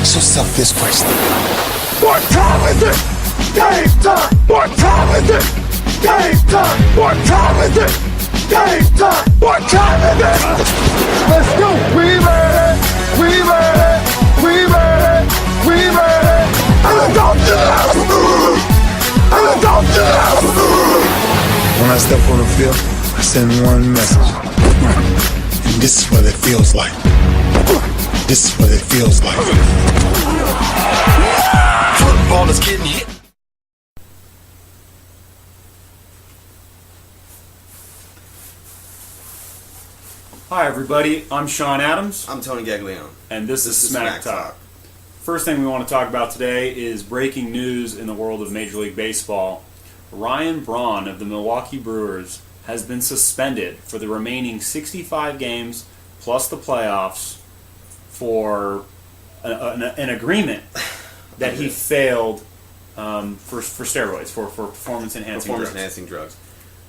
Ask yourself this question. What time is it? Game time! What time is it? Game time! What time is it? Game time! What time is it? Let's go! We made it! We made it! We made it! We made it! And it's on to us! And it's on to us! When I step on the field, I send one message. And this is what it feels like. This is what it feels like. Football is getting hit. Hi everybody, I'm Shawn Adams. I'm Tony Gaglione. And this is Smacktalk. First thing we want to talk about today is breaking news in the world of Major League Baseball. Ryan Braun of the Milwaukee Brewers has been suspended for the remaining 65 games plus the playoffs for an agreement that he failed for steroids, for performance-enhancing drugs.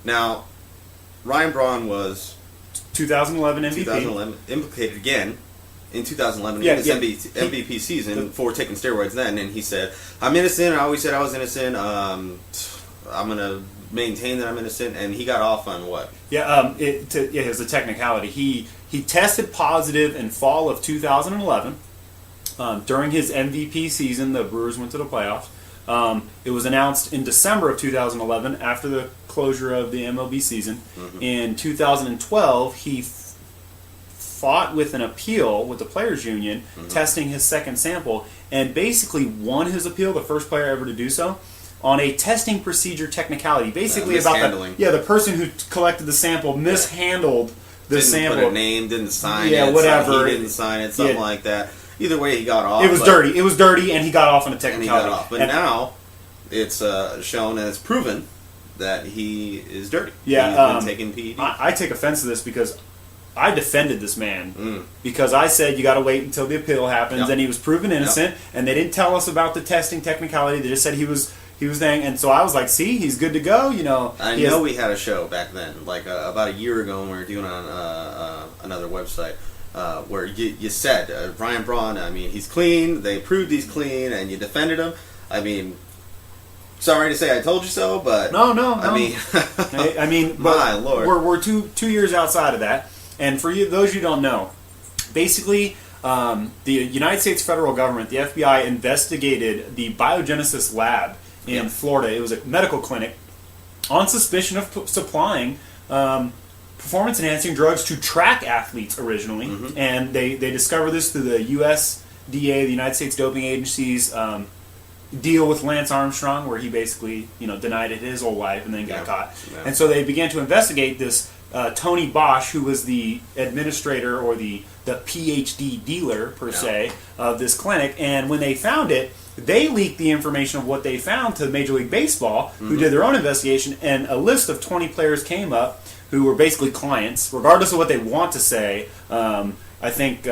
Now, Ryan Braun was 2011 MVP. 2011 implicated again in 2011 in his MVP season for taking steroids then, and he said, I'm innocent, I always said I was innocent, I'm going to maintain that I'm innocent, and he got off on what? It was a technicality. He tested positive in fall of 2011. During his MVP season, the Brewers went to the playoffs. It was announced in December of 2011 after the closure of the MLB season. Mm-hmm. In 2012, he fought with an appeal with the Players Union, testing his second sample, and basically won his appeal, the first player ever to do so, on a testing procedure technicality. Basically about the person who collected the sample mishandled the sample. Didn't put a name, didn't sign it. Yeah, whatever. He didn't sign it, something like that. Either way, he got off. It was dirty. It was dirty, and he got off on a technicality. But now it's shown and it's proven that he is dirty. Yeah, he's been taking PED. I take offense to this because I defended this man because I said you got to wait until the appeal happens, and he was proven innocent, and they didn't tell us about the testing technicality. They just said he was dang, and so I was like, see, he's good to go. You know, we had a show back then, like about a year ago, when we were doing it on another website. Where you said Ryan Braun, I mean, he's clean. They proved he's clean, and you defended him. I mean, sorry to say I told you so, but no. I mean, but my Lord, we're two years outside of that. And for you, those you don't know, basically, the United States federal government, the FBI, investigated the Biogenesis lab in Florida. It was a medical clinic on suspicion of supplying performance-enhancing drugs to track athletes originally, and they discovered this through the USDA, the United States Doping Agency's deal with Lance Armstrong, where he basically denied it his whole life and then got caught. Yeah. And so they began to investigate this Tony Bosch, who was the administrator or the PhD dealer per se of this clinic, and when they found it, they leaked the information of what they found to Major League Baseball, who did their own investigation, and a list of 20 players came up who were basically clients, regardless of what they want to say. I think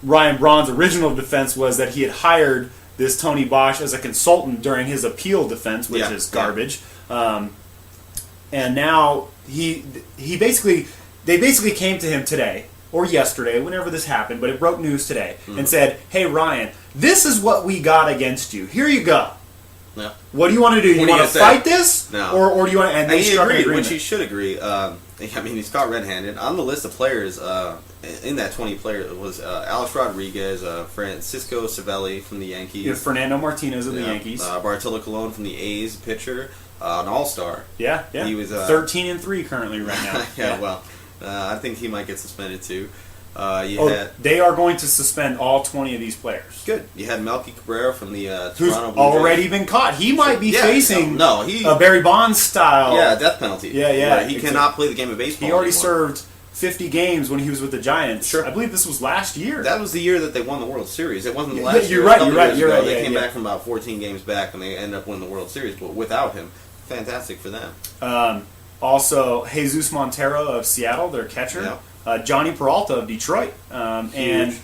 Ryan Braun's original defense was that he had hired this Tony Bosch as a consultant during his appeal defense, which is garbage. And now they basically came to him today, or yesterday, whenever this happened, but it broke news today, and said, hey Ryan, this is what we got against you. Here you go. Yeah. What do you want to do? You want to fight this? No. Or do you want to... And he agreed, which he should agree. I mean, he's caught red-handed. On the list of players, in that 20 players, was Alex Rodriguez, Francisco Cervelli from the Yankees. Fernando Martinez of the Yankees. Bartolo Colon from the A's, pitcher. An all-star. Yeah. He was 13-3 currently right now. Well, I think he might get suspended too. They are going to suspend all 20 of these players. Good. You had Melky Cabrera from the who's Toronto Blue already Jays. been caught. He might be facing a Barry Bonds style. Death penalty. Yeah. He cannot play the game of baseball. He already anymore. served 50 games when he was with the Giants. Sure. I believe this was last year. That was the year that they won the World Series. It wasn't the last year. You're right. They came back from about 14 games back, and they ended up winning the World Series. But without him, fantastic for them. Also, Jesus Montero of Seattle, their catcher. Yeah. Johnny Peralta of Detroit, and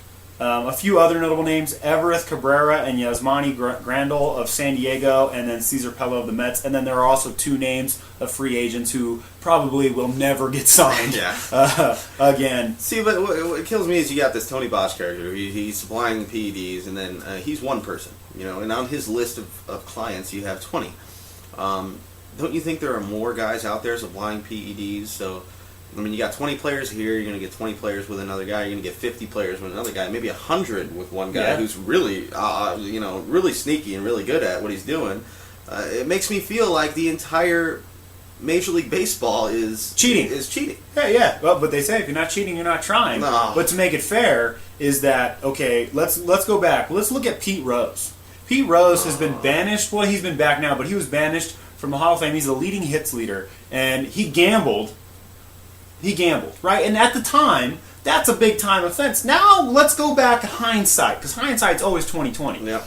A few other notable names: Everett Cabrera and Yasmani Grandal of San Diego, and then Cesar Pello of the Mets. And then there are also 2 names of free agents who probably will never get signed again. See, but what kills me is you got this Tony Bosch character. He's supplying PEDs, and then he's one person, and on his list of clients, you have 20. Don't you think there are more guys out there supplying PEDs? So, you got 20 players here, you're going to get 20 players with another guy, you're going to get 50 players with another guy, maybe 100 with one guy who's really, really sneaky and really good at what he's doing. It makes me feel like the entire Major League Baseball is cheating. Yeah. Well, but they say if you're not cheating, you're not trying. No. But to make it fair is that, okay, let's go back. Let's look at Pete Rose. Pete Rose has been banished. Well, he's been back now, but he was banished from the Hall of Fame. He's the leading hits leader, and he gambled. Right? And at the time, that's a big-time offense. Now, let's go back to hindsight, because hindsight's always 20/20. Yeah.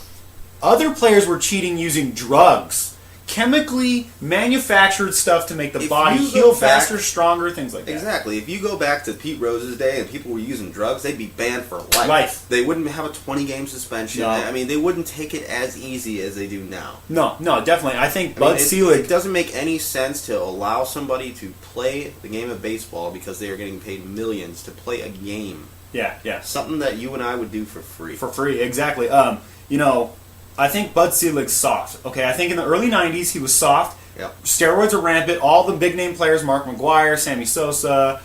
Other players were cheating using drugs. Chemically manufactured stuff to make the body heal faster, stronger, things like that. Exactly. If you go back to Pete Rose's day and people were using drugs, they'd be banned for life. They wouldn't have a 20-game suspension. No. They wouldn't take it as easy as they do now. No, definitely. I think Bud Selig... It doesn't make any sense to allow somebody to play the game of baseball because they are getting paid millions to play a game. Yeah. Something that you and I would do for free. For free, exactly. I think Bud Selig's soft. Okay, I think in the early 90s he was soft. Yep. Steroids are rampant. All the big name players, Mark McGwire, Sammy Sosa,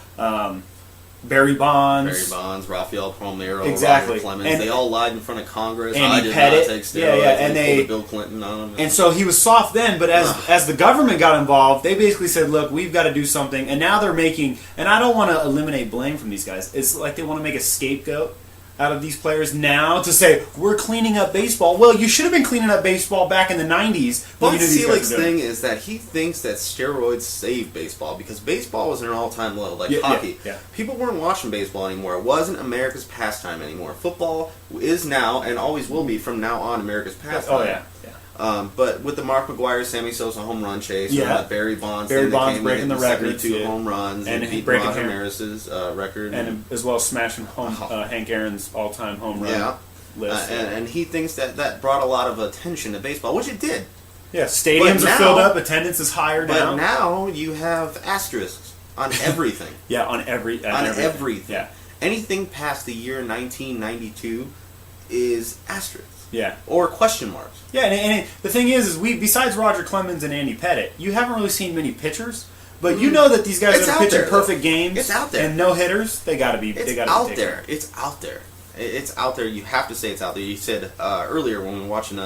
Barry Bonds, Rafael Palmeiro, exactly. Roger Clemens, they all lied in front of Congress. And I did Pettit. not take steroids. And they Bill Clinton on them. And so he was soft then, but as the government got involved, they basically said, look, we've got to do something. And now they're making, and I don't want to eliminate blame from these guys. It's like they want to make a scapegoat out of these players now to say, we're cleaning up baseball. Well, you should have been cleaning up baseball back in the 90s. Bud Selig's thing is that he thinks that steroids save baseball because baseball was at an all-time low, like hockey. Yeah. People weren't watching baseball anymore. It wasn't America's pastime anymore. Football is now, and always will be from now on, America's pastime. Oh, yeah. But with the Mark McGwire, Sammy Sosa home run chase, Barry Bonds breaking the record, 72 home runs, and beat Roger Maris's record, and as well as smashing Hank Aaron's all-time home run list. And he thinks that brought a lot of attention to baseball, which it did. Yeah, stadiums are filled up, attendance is higher now. But now you have asterisks on everything. On everything. Yeah. Anything past the year 1992 is asterisks. Yeah. Or question marks. Yeah, and the thing is we besides Roger Clemens and Andy Pettit, you haven't really seen many pitchers, but you know that these guys are pitching perfect games. It's out there. And no hitters, they got to be. It's out there. It's out there. It's out there. You have to say it's out there. You said earlier when we were watching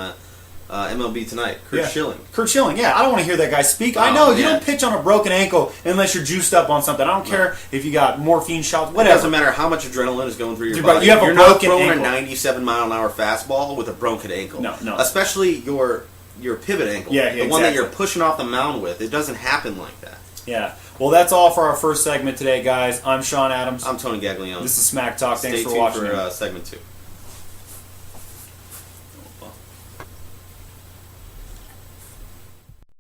MLB Tonight, Curt Schilling. Curt Schilling, I don't want to hear that guy speak. I know you don't pitch on a broken ankle unless you're juiced up on something. I don't care if you got morphine shots, whatever. It doesn't matter how much adrenaline is going through your body. You have You're a not broken throwing ankle. a 97-mile-an-hour fastball with a broken ankle. No. Especially your pivot ankle. The one that you're pushing off the mound with. It doesn't happen like that. Yeah. Well, that's all for our first segment today, guys. I'm Shawn Adams. I'm Tony Gaglione. This is Smacktalk. Thanks Stay for tuned watching. for segment 2.